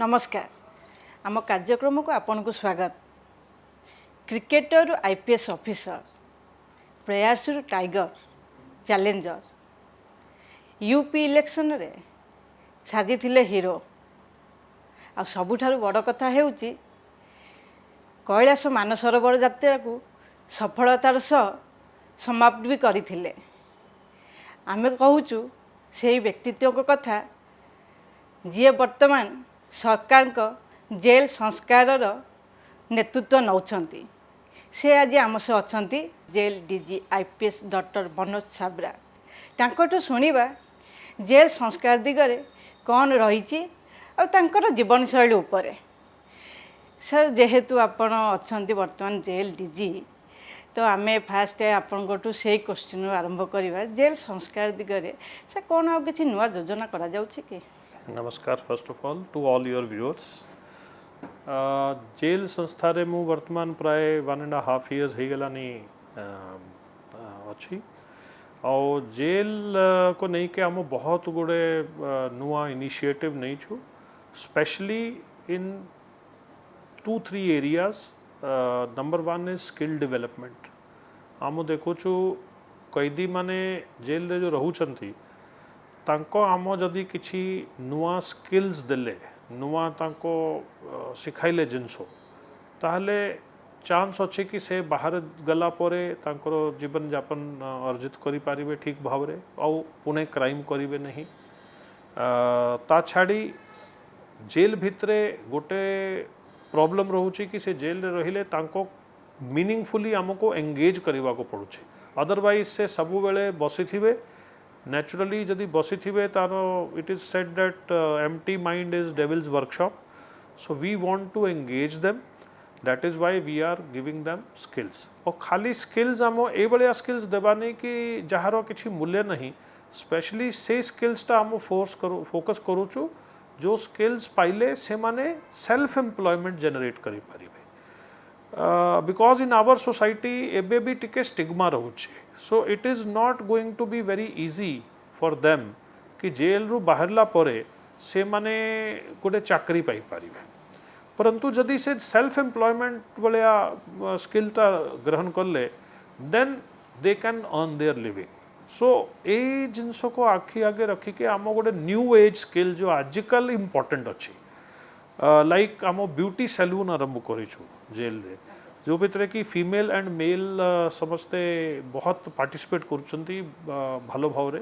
नमस्कार आम कार्यक्रम को आपन को स्वागत। Cricketer IPS officer players tiger challenger UP election रे साजी थिले हीरो आ सबुठारु बड़ कथा हेउची कैलाश मानसरोवर यात्रा को सफलतार सह समाप्त भी करथिले। आमे कहूचु सेही व्यक्तित्व को कथा जी वर्तमान सरकार को जेल संस्कार नेतृत्व नौछंती। से आज आम से अछंती jail DG IPS doctor Manoj Chhabra. तांकटू सुनिबा जेल संस्कार दिगरे कौन रही और जीवन शैली उपरे। सर जेहेतु आपण अछंती वर्तमान जेल डीजी तो आमे फास्ट आपंठू से क्वेश्चन आरंभ करवा जेल संस्कार दिगरे से कौन आ किसी नुआ योजना करा जाउछि कि? नमस्कार first of all to all your viewers. Jail संस्था रे मु वर्तमान प्राय 1.5 years हो गलानी अच्छी और जेल को नहीं के आम बहुत गुड़े नुआ इनिशिएटिव नहीं छु specially in 2-3 areas. Number 1 is skill development. आम देखु कैदी माने जेल रे जो रहउछंती तांको आम जदि किछि नुआ स्किल्स देले नुआ तांको सिखाइले जिनसो ताहले चांस अच्छे कि से बाहर गला परे तांकर जीवन यापन अर्जित करि पारिबे ठीक भाव रे और पुणे क्राइम करिवे नहीं। ता छाड़ी जेल भितरे गोटे प्रॉब्लम रहउछि कि से जेल रे रहिले तांको मीनिंगफुली आमको एंगेज करवा को पड़ुछि। अदरवाइज से सबु बेले बसिथिबे naturally जदि बसी थिबे तानो it is said that empty mind is devil's workshop, so we want to engage them, that is why we are giving them skills। और खाली skills आमो ए बलिया skills देबानी कि जहारो किछि मूल्य नहीं, स्पेशली से skills ता आमो फोकस करूछु जो skills पाइले से माने सेल्फ एम्प्लॉयमेंट जनरेट करि पारिबे। बिकॉज इन आवर सोसाइटी एबे भी टिके स्टिग्मा रहुछि, so it is not going to be very easy for them कि जेल रु बाहरला परे से माने गोटे चाकरी पाई पारिबे। परंतु जदि से सेल्फ एम्प्लॉयमेंट वाला स्किलटा ग्रहण करले then they can earn their living. So ए जिनस को आखि आगे रखी के आम गोटे न्यू एज स्किल जो आजिकल इम्पोर्टेंट अच्छी लाइक आम ब्यूटी सैलून आरंभ करूँ जेल रे जो भितर कि फीमेल एंड मेल समस्ते बहुत पार्टिसिपेट करुँच भलो भाव रे।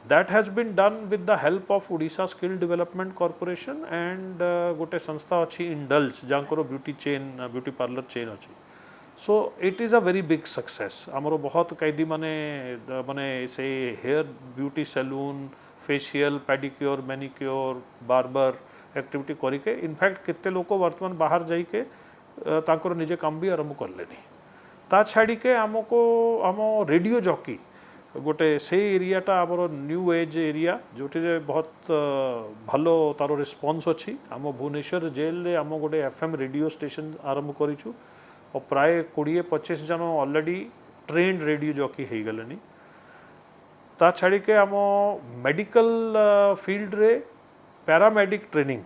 That has been done with the help of Odisha skill development corporation and गोटे संस्था अच्छी इंडल्ज जहाँकर beauty chain beauty parlour chain अच्छी। So it is a very big success. आमर बहुत कैदी माने माने से hair beauty salon facial pedicure manicure barber activity करके इनफैक्ट केते लोक वर्तमान बाहर जाइके तांकर निजे काम भी आरंभ कर लेनी। ता छाड़ी के आमको आम रेडियो जॉकी गोटे से एरियाटा आमर न्यू एज एरिया जोटी बहुत भलो तार रिस्पॉन्स अच्छी। आम भुवनेश्वर जेल रे आम गोटे एफएम रेडियो स्टेशन आरंभ करूँ और प्राय 20-25 जन ऑलरेडी ट्रेंड रेडियो जॉकी हो गले। ता छाड़ी के आम मेडिकल फील्ड रे paramedic training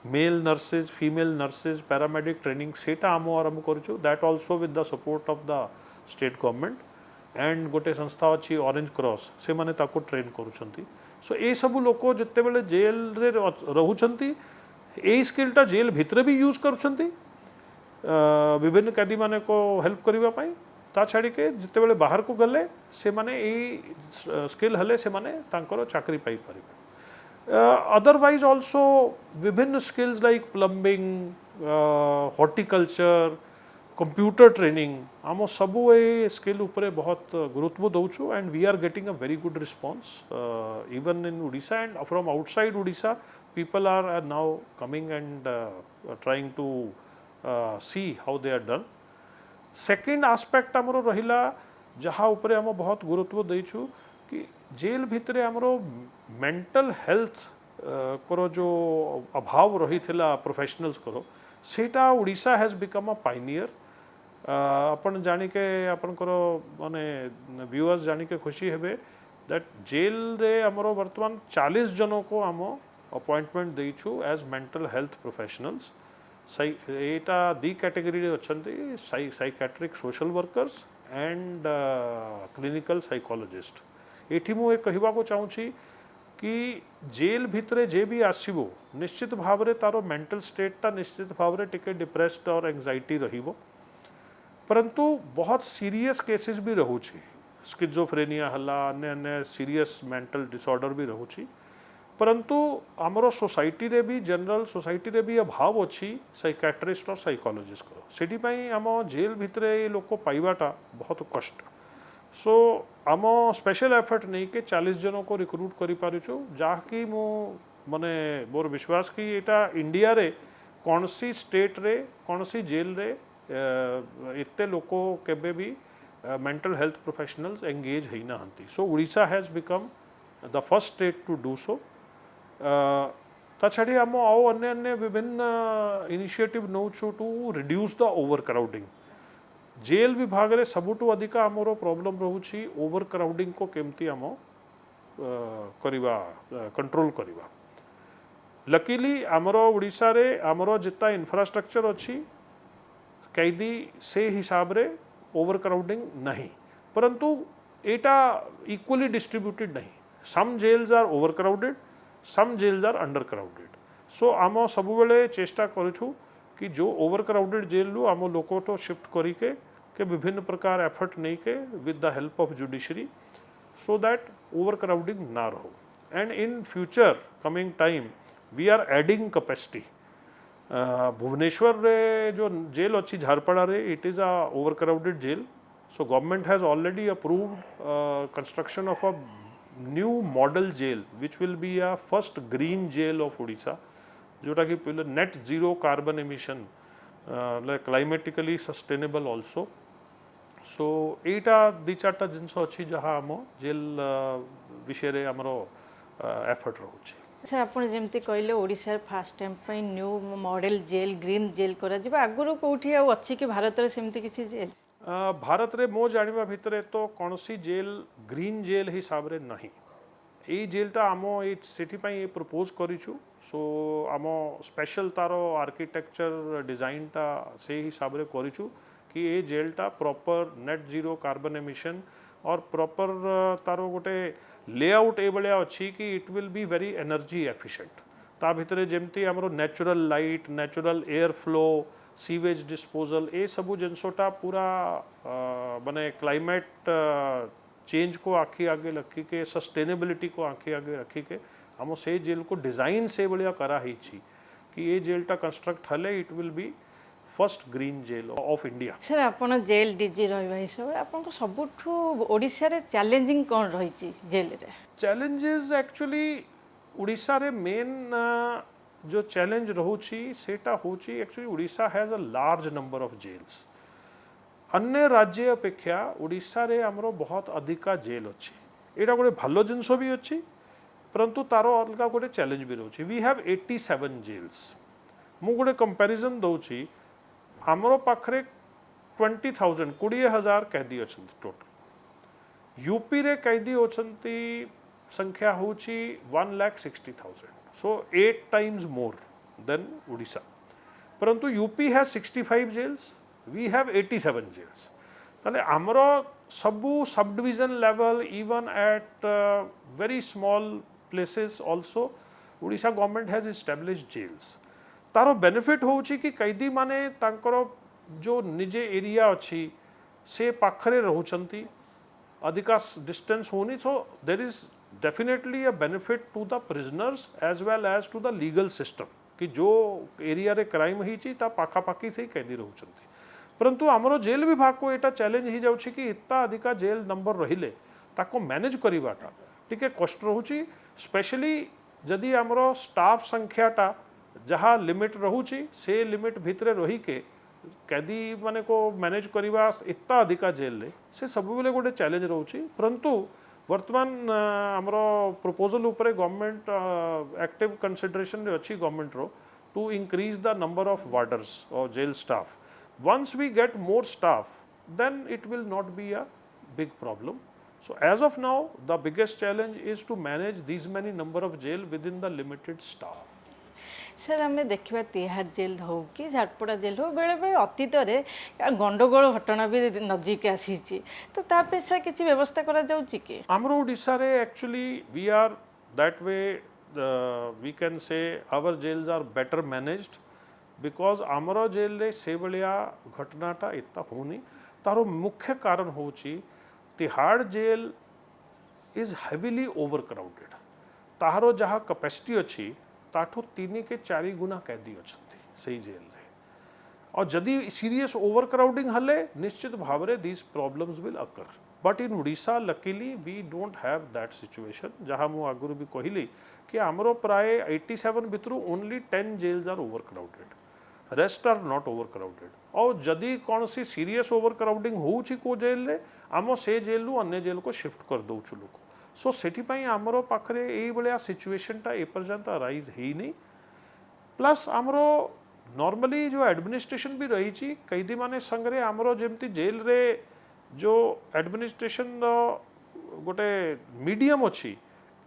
male nurses female nurses paramedic training सेटा आम आरंभ करूँ। That also with the support of the state government and गोटे संस्था अच्छी ऑरेंज क्रॉस से माने ताको ट्रेन करुँच। सो ये सबू लोक जिते बड़े जेल रे रहउछंती ए स्किलटा जेल भितरे भी यूज करुँच विभिन्न कैदी माने को हेल्प करबा पई। ता छाड़ी के जिते बड़े बाहर को गले से माने ए स्किल हले से माने तांकर चाकरी पाई परिबे। Otherwise also विभिन्न skills like plumbing, horticulture, computer training आम सबू ए स्किल उपरे बहुत गुरुत्व दौचु and we are getting a very good response even in Odisha and from outside Odisha people are now coming and trying to see how they are done। Second aspect आमरो रहिला जहाँ उपरे आम बहुत गुरुत्व देइछु कि जेल भितरे आमरो मेंटल हेल्थ करो जो अभाव रही थिला प्रोफेशनल्स करो सेटा Odisha has become a pioneer. अपन जानी के अपन करो माने व्यूअर्स जानी के खुशी हेबे दैट जेल रे हमरो वर्तमान 40 जनों को आम अपॉइंटमेंट देइछु एज मेंटल हेल्थ प्रोफेशनल्स एटा दी कैटेगरी रे अछंती psychiatric social workers and clinical psychologist एठी मु एक कहबा को चाहूची कि जेल भितरे जे भी आसीबो निश्चित भाव रे तारो मेंटल स्टेट निश्चित भाव रे टिके डिप्रेस्ड और एंजाइटी रहिबो परंतु बहुत सीरियस केसेस भी रहुची स्किजोफ्रेनिया हला अन्य अन्य सीरियस मेंटल डिसऑर्डर भी रहुची परंतु आमर सोसाइटी रे भी जनरल सोसाइटी रे भी अभाव अच्छी साइकेट्रिस्ट और साइकोलॉजिस्ट को सेठी पई आम जेल भितरे ये लोक पाइबाटा बहुत कष्ट सो आम स्पेशल एफर्ट नहीं के 40 जन को रिक्रूट करि पारुछु जहाँकि मु माने मोर विश्वास कि एटा इंडिया रे कौन सी स्टेट रे कौन सी जेल रे एते लोक केबे भी मेंटल हेल्थ प्रोफेशनल्स एंगेज है नाहंती so Odisha has become the first state to do so ता छाड़ी आम आओ अन्य अन्य विभिन्न इनिशिएटिव नौछु to reduce the overcrowding jail विभाग रे सबुठु अधिक आमर प्रॉब्लम रहुछि ओवर क्राउडिंग को केमती आम करिबा कंट्रोल करिबा लकीली आमर ओडिशा रे आमर जितना इंफ्रास्ट्रक्चर अच्छी कैदी से हिसाब रे ओवर क्राउडिंग नहीं परंतु एटा इक्वली डिस्ट्रीब्यूटेड नहीं some jails are overcrowded some jails are under crowded so आम सब बेले चेष्टा करूँ कि जो ओवर क्राउडेड जेल लू आम लोक तो शिफ्ट करिके के विभिन्न प्रकार एफर्ट नहीं के with the help of judiciary so that overcrowding ना रहो and in future coming time we are adding capacity Bhubaneswar रे जो जेल अच्छी झारपड़ा रे it is a overcrowded jail so government has already approved construction of a new model jail which will be a first green jail of Odisha जोटा कि पहले net zero carbon emission climatically sustainable also so एटा दी चार्टा जिनस अच्छी जहाँ आम jail विषय आमर effort रोचे सर आप जमी कहले ओडिशा फास्ट टाइम पे new model jail green jail करा आगुरी कौटी अच्छी कि भारत में सेमती किसी जेल भारत रे मो जानिबा भितरे तो कौन सी जेल ग्रीन जेल हिसाब रे नहीं ये जेलटा आम ये प्रपोज करिछु सो आम स्पेशल तारो आर्किटेक्चर डिजाइनटा से हिसाब रे करिछु कि ये जेलटा proper net zero carbon emission और प्रॉपर तारो गोटे लेआउट ए भाया अच्छी कि it will be very energy efficient ता भितरे जेमती आमरो natural light natural air flow sewage disposal ए सबू जिनसोटा पूरा माने क्लाइमेट चेंज को आखि आगे रखी के सस्टेनेबिलिटी को आखि आगे रखी के हम से जेल को डिजाइन से भाया करा कि ये जेलटा कंस्ट्रक्ट हले it will be first green jail of India sir आपन जेल डीजी रहिबा हिसाब रे आपन को सबुठु ओडिशा रे चैलेंजिंग कोन रहिछि जेल रे चैलेंजेस एक्चुअली ओडिशा रे मेन जो चैलेंज रोची सेटा होची actually Odisha has a large number of jails अन्य राज्य अपेक्षा ओडिशा रे हमरो बहुत अधिका जेल अच्छी एटा गोटे भलो जिनस भी अच्छी परंतु तारो अलगा गोटे चैलेंज भी रोची वी हैव 87 जेल्स मु गोटे कंपैरिजन दउची हमरो पाखरे 20,000 20,000 कैदी अछंती टोटल यूपी रे कैदी अछंती संख्या होची 1,60,000 so 8 times more than Odisha. परंतु UP has 65 jails, we have 87 jails. ताले आमरो सबू sub division level even at very small places also Odisha government has established jails. Taro benefit होउची कि कैदी माने तांकर जो निजे एरिया अच्छी से पाखरे रहुचंती अधिका डिस्टेंस होनी so there is definitely a benefit to the prisoners as well as to the legal system कि जो एरिया रे क्राइम ही ता पाखापाखी से ही कैदी रहउचंती परंतु आमरो जेल विभाग को एटा चैलेंज ही जाउछि कि इतना अधिका जेल नंबर रहिले ताको मैनेज करिबाटा टिके कष्ट रहउछि स्पेशली जदि आमरो स्टाफ संख्याटा जहाँ लिमिट रहउछि से लिमिट भितरे रही के कैदी माने को मैनेज करिबा इतना अधिका जेल रे से सब बेले गोटे चैलेंज रहउछि परंतु वर्तमान आमरो प्रपोजल उपरे गवर्नमेंट एक्टिव कंसिडरेशन रे अच्छी गवर्नमेंट रो to increase the number of warders और jail staff once we get more staff then it will not be a big problem So as of now, the biggest challenge is to manage these many number of jail within the limited staff. Sir आम देखा Tihar jail हो कि Jharpada jail हो बेले बेले अतीत में गंडगोल घटना भी नजिक आसी तो तापे सर किसी व्यवस्था करा जाउची कि आमर ओडिशा रे actually we are that way, we can say our jails are better managed because आमर जेल रे से भलिया घटनाटा इतना होनी तारो मुख्य कारण होची Tihar jail is heavily overcrowded. ताहारो जहाँ कैपेसिटी अच्छी ताठू 3 के 4 गुना कैदी अच्छी सही जेल रे और जदि सीरियस ओवरक्राउडिंग हले निश्चित भाव रे these problems will occur. But in Odisha luckily we don't have that situation. जहाँ मु आगुरु भी कहिली कि आमरो प्राय 87 भितरु only 10 jails are overcrowded. Rest are not overcrowded. और जदि कौन सी सीरियस ओवरक्राउडिंग होउची को जेल रे आमो से जेल रु अन्य जेल को शिफ्ट कर दउछु लोक. सो सेठी पई आमरो पाखरे एई बलिया सिचुएशन टा ए पर्यंत राइज हेई नहीं. प्लस आमरो नॉर्मली जो एडमिनिस्ट्रेशन भी रही छी कैदी माने संगरे आमरो जेमती जेल रे जो एडमिनिस्ट्रेशन गोटे मीडियम अच्छी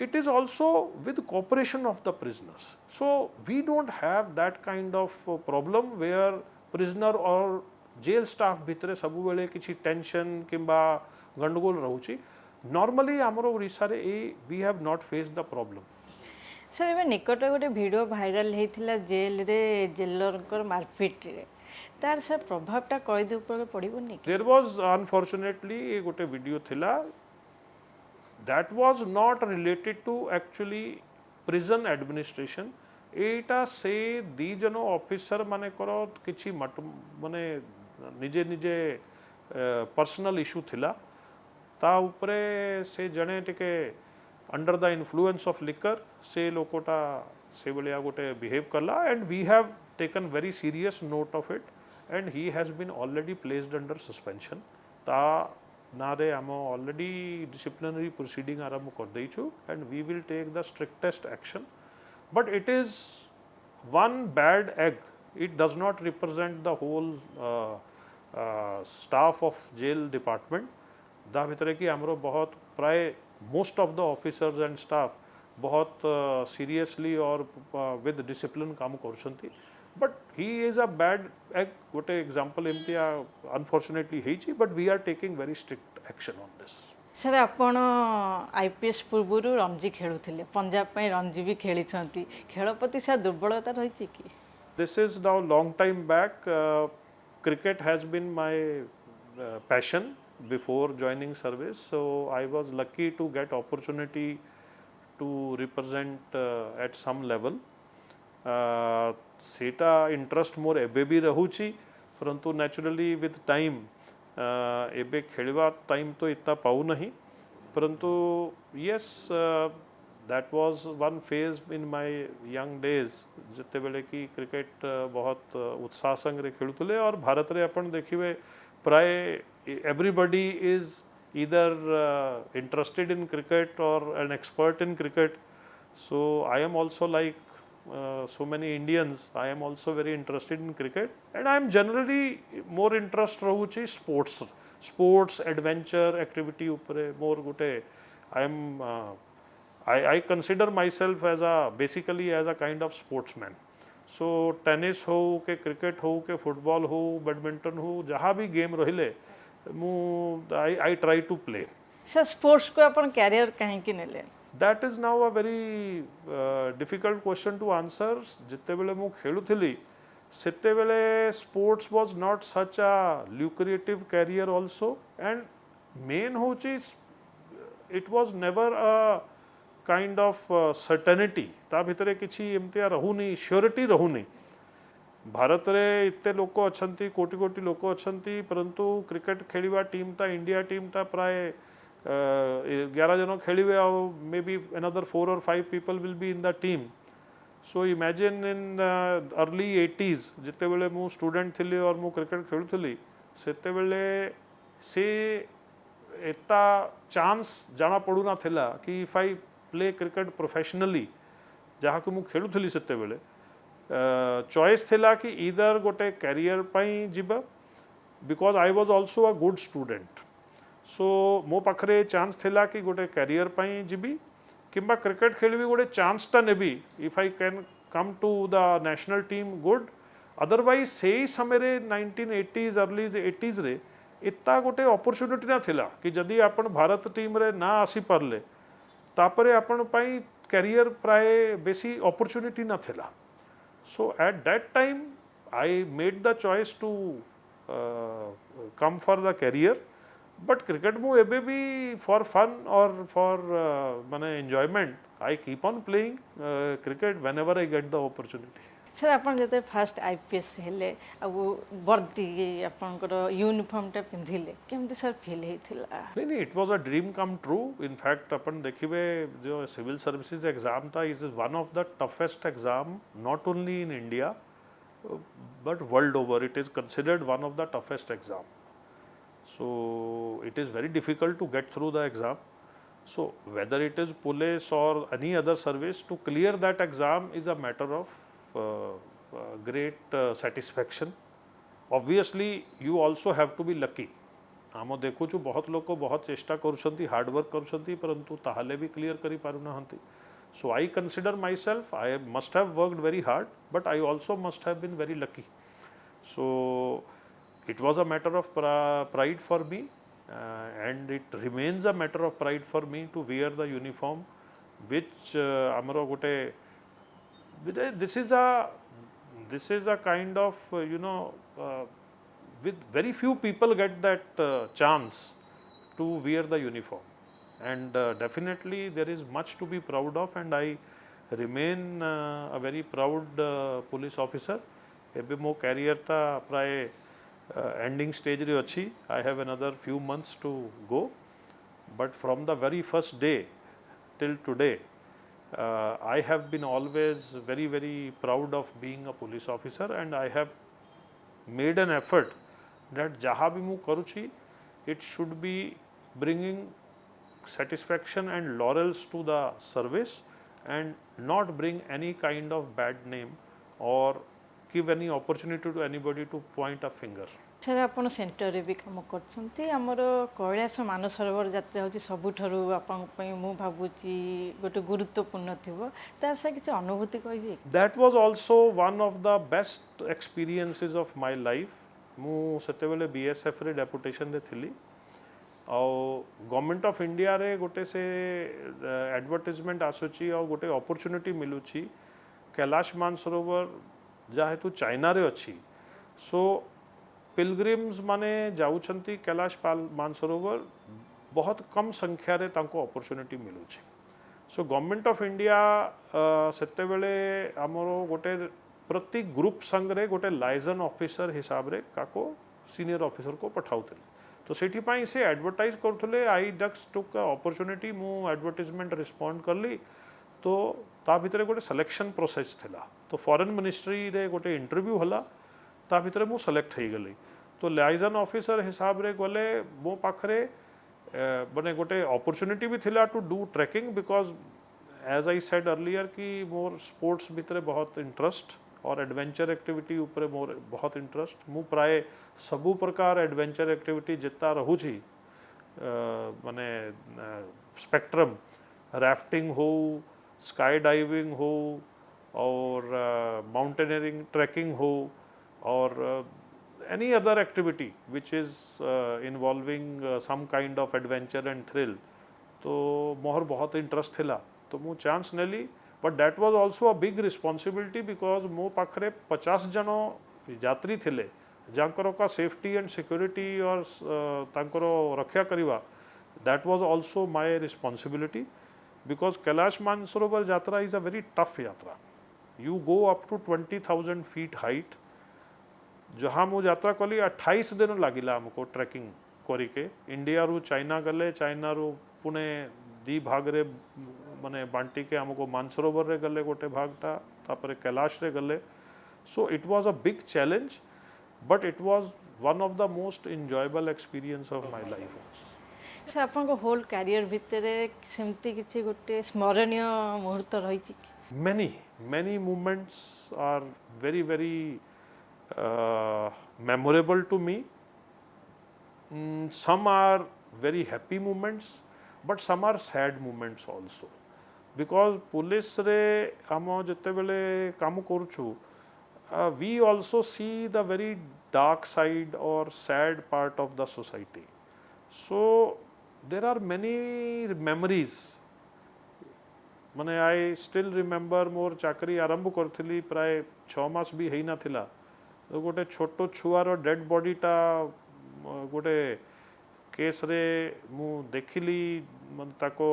it is also with cooperation of the prisoners. So we don't have that kind of problem where prisoner or jail staff भितरे सबु बेले किछि टेंशन किंबा गंडगोल रहउची. नॉर्मली आमरो ओडिसा रे we have not faced the problem. Sir एवं निकट गोटे वीडियो भाइराल होता जेल रे जेलर मारपिट रे तार सर प्रभावटा कैदी ऊपर पड़ोनी. There was unfortunately ए गोटे वीडियो थिला that was not related to actually prison administration. एटा से दी जन ऑफिसर माने करो किछि माने निजे निजे पर्सनल इशू थिला ता ऊपरे से जने टिके under the influence of liquor से लोकोटा से बलिया गोटे बिहेव करला and we have taken very serious note of it and he has been already placed under suspension. ता नारे आम ऑलरेडी डिसिप्लिनरी प्रोसीडिंग आरंभ कर देइछु and we will take the strictest action. But it is one bad egg. It does not represent the whole staff of jail department. दा भितर कि आमरो बहुत प्राय most of the officers and staff बहुत सीरियसली और विद डिसिप्लिन काम करछंती. But he is a bad egg गोटे एग्जांपल एमती अनफॉर्चुनेटली हेची. But we are taking very strict action on this. Sir आपण आईपीएस पूर्व रणजी खेलुथिले पंजाब पे रणजी भी खेली खेल प्रति सर दुर्बलता रही कि this is now long time back. Cricket has been my passion before joining service, so I was lucky to get opportunity to represent at some level. सेटा इंटरेस्ट मोर एबे भी रहूची परंतु नेचुरली विथ टाइम एबे खेलवा time तो इतना पाऊ नहीं परंतु yes that was one phase in my young days जिते बेले कि क्रिकेट बहुत उत्साह संगे खेलुले और भारत रे अपन देखिए प्राय everybody is either interested in cricket or an expert in cricket. So I am also like so many Indians, I am also very interested in cricket and I am generally more interest rahuchi sports adventure activity upare more gote. I am I consider myself as basically as a kind of sportsman. So tennis हो के cricket हो के football हो badminton हो जहाँ भी game रहिले I try to play. Sir sports को अपन कैरियर कहीं की नेले. That is now a very difficult question to answer. जिते बेले मु खेलुथिली सेते बेले sports was not such a lucrative career also and main होची it was never a kind of certainty. ता भितरे किछि एमतिया रहुनी श्योरिटी रहुनी. भारत रे इतने लोक अच्छी कोटि कोटि लोक अच्छी परंतु क्रिकेट खेलिबा टीम ता इंडिया टीम ता प्राय 11 जन खेलिबे और may be another 4 or 5 people will be in the team. So imagine in early 80s जिते बेले मु स्टूडेंट थिली और मु क्रिकेट खेलुथली सेते बेले से एता चांस जाना पड़ू ना थिला कि if I play cricket professionally जहाँ कि मु खेलुथली सेते बेले चॉइस थिला कि ईदर गोटे कैरियर पाई जिबा because I was also a good student. So मो पाखरे चांस थिला कि गोटे कैरियर पाई जीबी किंबा क्रिकेट खेलबी गोटे चांसटा नेबी if I can come to the national team good otherwise से ही समय 1980s अर्ली 80s रे इतना गोटे अपॉर्चुनिटी ना थिला कि जदि आपण भारत टीम रे ना आसी पारले तापरे आपण पाई कैरियर प्राय बेसी अपॉर्चुनिटी ना थिला so at that time I made the choice to come for the career but cricket मु एबे भी फॉर फन और फॉर माने enjoyment I keep on playing cricket whenever I get the opportunity sir आप जो fast IPS हेले वर्दी आपंकर यूनिफॉर्मटा पिंधिले केमती सर फील होता नहीं it was a dream come true in fact अपन देखिए जो सिविल सर्विसेज एग्जाम था is one of the toughest exam not only in India but world over it is considered one of the toughest exam so it is very difficult to get through the exam so whether it is police or any other service to clear that exam is a matter of great satisfaction obviously you also have to be lucky आम देखुचु बहुत लोग बहुत चेष्टा करुछंती hard work करुछंती परंतु ताहले भी clear करी पारु नाहंती so I consider myself I must have worked very hard but I also must have been very lucky so it was a matter of pride for me and it remains a matter of pride for me to wear the uniform which amaro gote this is a kind of with very few people get that chance to wear the uniform and definitely there is much to be proud of and I remain a very proud police officer ebe mo career ta praye ending stage रे अच्छी I have another few months to go but from the very first day till today I have been always very proud of being a police officer and I have made an effort that jaha bhi mu karuchi it should be bringing satisfaction and laurels to the service and not bring any kind of bad name or give any opportunity to anybody to point a finger sir आप centre रे भी काम करमर कैलाश मानसरोवर यात्रा हूँ सबुठू आप भावुची गोटे गुरुत्वपूर्ण थी तार से किसी अनुभूति कह that was also one of the best experiences of my life मु सेतेबेले बीएसएफ रे डेपुटेशन रे थिली और गवर्नमेंट ऑफ इंडिया रे गोटे से एडवर्टाइजमेंट आसुची और गोटे अपॉर्चुनिटी मिलुची कैलाश मानसरोवर जेहेतु चाइना रे अच्छी सो पिलग्रिम्स माने जाउछंती कैलाश मानसरोवर बहुत कम संख्या रे तांको अपॉर्चुनिटी मिलुची सो गवर्नमेंट ऑफ इंडिया सेते बेले हमरो गोटे प्रति ग्रुप संग रे गोटे लाइजन ऑफिसर हिसाब रे काको सीनियर ऑफिसर को पठाउतले तो सेठी पाई से एडवर्टाइज करथले आई डक्स टुक अपॉर्चुनिटी मु एडवर्टाइजमेंट रिस्पोंड करली तो ता भितरे गोटे सिलेक्शन प्रोसेस थिला तो फॉरेन मिनिस्ट्री रे गोटे इंटरव्यू होला ता भितरे मु सेलेक्ट हो गली तो लाइजन ऑफिसर हिसाब रे गले मो पाखरे माने गोटे अपॉर्चुनिटी भी थिला to do trekking because as I said earlier कि मोर स्पोर्ट्स भितरे बहुत इंटरेस्ट और एडवेंचर एक्टिविटी ऊपर मोर बहुत इंटरेस्ट मु प्राय सबु प्रकार एडवेंचर एक्टिविटी जितना रहूची माने स्पेक्ट्रम राफ्टिंग हो स्काई डाइविंग हो और माउंटेनियरिंग ट्रैकिंग हो और any other activity which is involving some kind of adventure and thrill तो मोहर बहुत इंटरेस्ट थिला तो मु चांस नेली but that was also a big responsibility because मो पाखरे 50 जन यात्री थिले जांकर का सेफ्टी एंड सिक्योरिटी और तांकर रक्षा करिवा that was also my responsibility because Kailash Mansarovar Yatra is a very tough yatra you go up to 20,000 feet height जहाँ मु यात्रा कली 28 दिन लगिला हमको ट्रैकिंग करिके इंडिया रु चाइना गले चाइना रु पुणे दी भाग रे माने बांटी के हमको मानसरोवर रे गले गोटे भागटा तापरे कैलाश रे गले so it was a big challenge but it was one of the most enjoyable experience of my life sir आपन होल कैरियर भितरे सेमती किछि गोटे स्मरणीय मुहूर्त रही many moments are very memorable to me some are very happy moments, but some are sad moments also. Because police रे आम जिते बेले काम करुछु, we also see the very dark side or sad part of the society. So there are many memories. माने I still remember मोर चाकरी आरंभ करथिली प्राय 6 मास भी हेई नाथिला, तो गोटे छोटो छुआर डेड बॉडीटा गोटे केस रे मु देखिली, मन ताको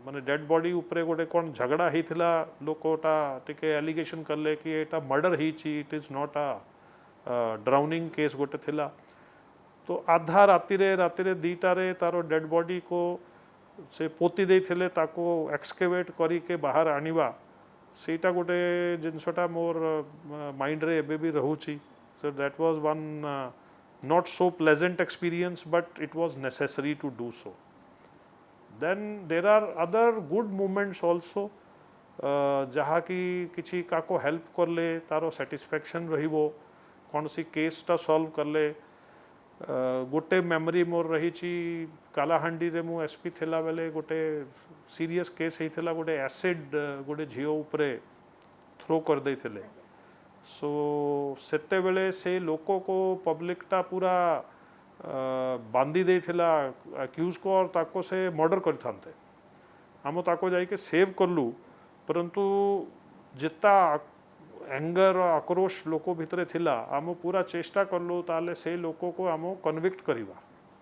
माने डेड बॉडी उपरे गोटे कौन झगड़ा हेइथिला, लोकोटा टिके एलिगेशन करले कि एटा मर्डर हेइची, it is not a drowning case गोटे थिला। तो आधा रातिरे दीटारे तारो डेड बॉडी को से पोती देइथिले, ताको एक्सकेवेट करी के बाहर आनिबा, सेटा गोटे जिनसटा मोर माइंड रे एबे भी रहूची। So that was one not so pleasant experience, but it was necessary to do so. Then there are other good moments also, जहाँ की किसी काको हेल्प करले तारो satisfaction रहिबो, कौन सी केस टा सॉल्व करले। गोटे मेमोरी मोर रही ची, कालाहांडी रे मु एसपी थिला बेले गोटे सीरियस केस हेइथिला, गोटे एसिड गोटे झियो उपरे थ्रो कर देइथिले। सो सेते बेले से लोको को पब्लिकटा पूरा बांधी देइथिला अक्यूज को, और ताको से मर्डर करथांते। हम ताको जाई के सेव करलु, परंतु जितना एंगर और आक्रोश लोको भितरे थिला, आम पूरा चेष्टा करलु ताले से लोको को आम कन्विक्ट करिबा,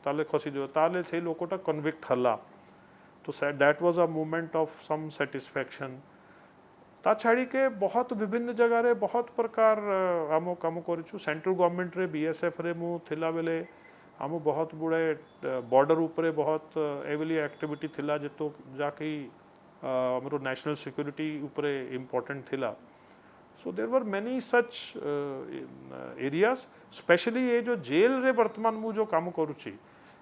ताले खसी जो ताले से लोकोटा कन्विक्ट हला। तो that was a moment of some satisfaction. ता छाड़ी के बहुत विभिन्न जगह रे बहुत प्रकार आम काम करूँ। सेंट्रल गवर्नमेंट रे बीएसएफ रे मु थिला बेले आम बहुत गुड़े बॉर्डर उपरे बहुत एवली एक्टिविटी थिला, जेतो जाकि हमरो नेशनल सिक्योरिटी उपरे इम्पोर्टेंट थिला। So there were many such areas, specially ये जो जेल रे वर्तमान मु जो काम करूँ,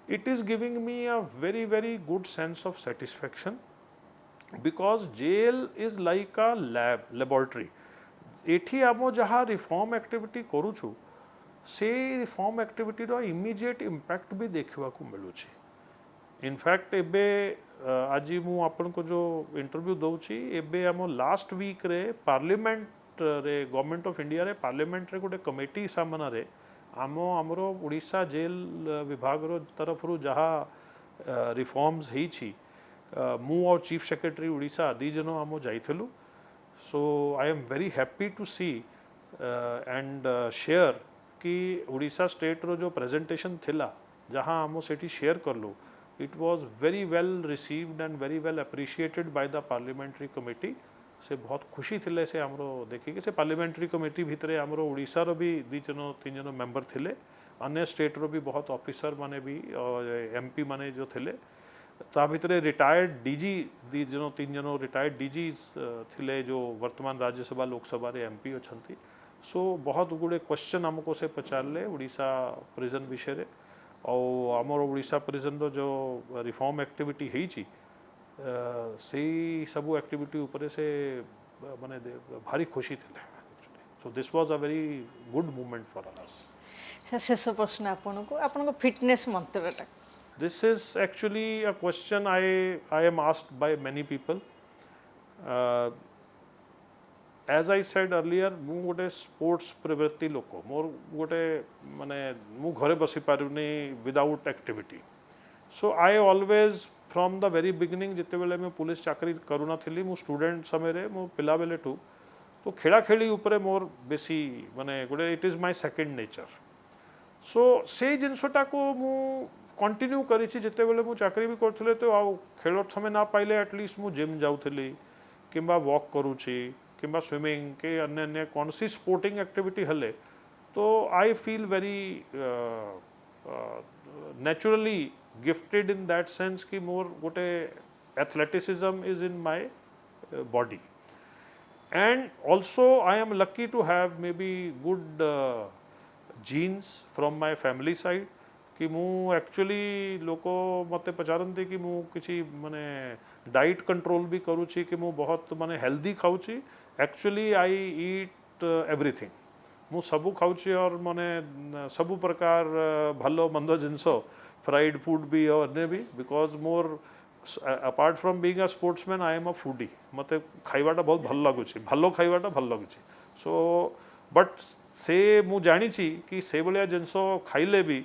it is giving me a very very good sense of satisfaction, because jail is like a laboratory. एठी आम जहाँ रिफॉर्म एक्टिविटी करूँ, से रिफॉर्म एक्टिविटी रो इमीडिएट इम्पैक्ट भी देखा मिलूँ। इनफैक्ट एबे आज मु आपन को जो इंटरव्यू दउची, एबे आम लास्ट वीक रे पार्लियामेंट रे गवर्नमेंट ऑफ इंडिया रे पार्लियामेंट रे गोटे कमिटी सामना रे आमरो उड़ीसा जेल विभाग रो तरफ रु जहाँ रिफॉर्म्स ही मु और चीफ सेक्रेटरी उड़ीसा दी जन आम जाइलु। So I am very happy to see and share कि उड़ीसा स्टेट रो जो प्रेजेंटेशन थिला जहाँ आम सेठी शेयर करलु, it was very well received and very well appreciated by the parliamentary committee. से बहुत खुशी थिले से हमरो देखी कि से पार्लियामेंट्री कमिटी भितरे हमरो उड़ीसा रो भी 2-3 मेंबर थिले, अन्य स्टेट रो भी बहुत ऑफिसर माने भी एमपी माने जो थिले, ता भितरे रिटायर्ड डीजी 2-3 रिटायर्ड डीजी थिले जो वर्तमान राज्यसभा लोकसभा रे एमपी अछंती। सो बहुत गुड़े क्वेश्चन हमको से पचारले उड़ीसा प्रिजन विषय रे, और आमर उड़ीसा प्रिजन रो जो रिफॉर्म एक्टिविटी हेची से सबू एक्टिविटी ऊपर से माने भारी खुशी थिले। So this was a very good movement for us. शेष प्रश्न आपन को fitness मंत्रटा। This is actually a question I am asked by many people. As I said earlier, मु गोटे स्पोर्ट्स प्रवृत्ति लोक, मोर गोटे माने मु घरे बसी पारुनी without activity. So I always from the very beginning जिते बेले मैं पुलिस चाकरी करूना थिली, मु स्टूडेंट समय रे मु पिला बेले टू तो खेला खेली उपरे मोर बेसी माने गोटे it is my second nature. So से जिनसटा को मु कंटिन्यू करी जिते बेले मु चाकरी भी करथले, तो आ खेल समय ना पाइले एटलिस्ट मु जिम जाउथली किंबा वॉक करूची किंबा स्विमिंग के अन्य अन्य कौन सी स्पोर्टिंग एक्टिविटी हले, तो I feel very naturally gifted in that sense कि मोर गोटे athleticism is in my body. And also I am lucky to have maybe good genes from my family side, कि मु एक्चुअली लोको मते पचारती कि मु किसी माने डाइट कंट्रोल भी करूची, कि मु बहुत माने हेल्दी खाऊची। एक्चुअली आई ईट एवरीथिंग, मु सबू खाऊची और माने सबू प्रकार भलो मंद जिनस फ्राइड फूड भी और अन्य भी because more apart from being a sportsman I am a foodie मते खाइबाटा बहुत भल लगुची भलो खाइबाटा भल लगुची सो बट से मु जानी छी कि से भलिया जिनस खाइले भी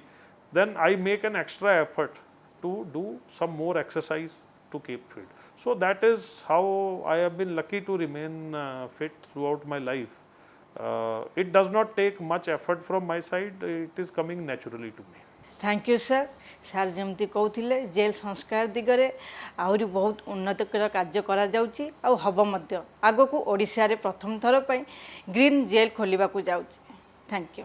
then I make an extra effort to do some more exercise to keep fit. So that is how I have been lucky to remain fit throughout my life. It does not take much effort from my side, it is coming naturally to me. Thank you sir सार जमती कहते jail संस्कार दिगरे आहरी बहुत उन्नतकर कार्य करा जाउची आउ hub मध्य आगो को ओडिशा रे प्रथम थर पई ग्रीन जेल खोलिबा को जाउची थैंक यू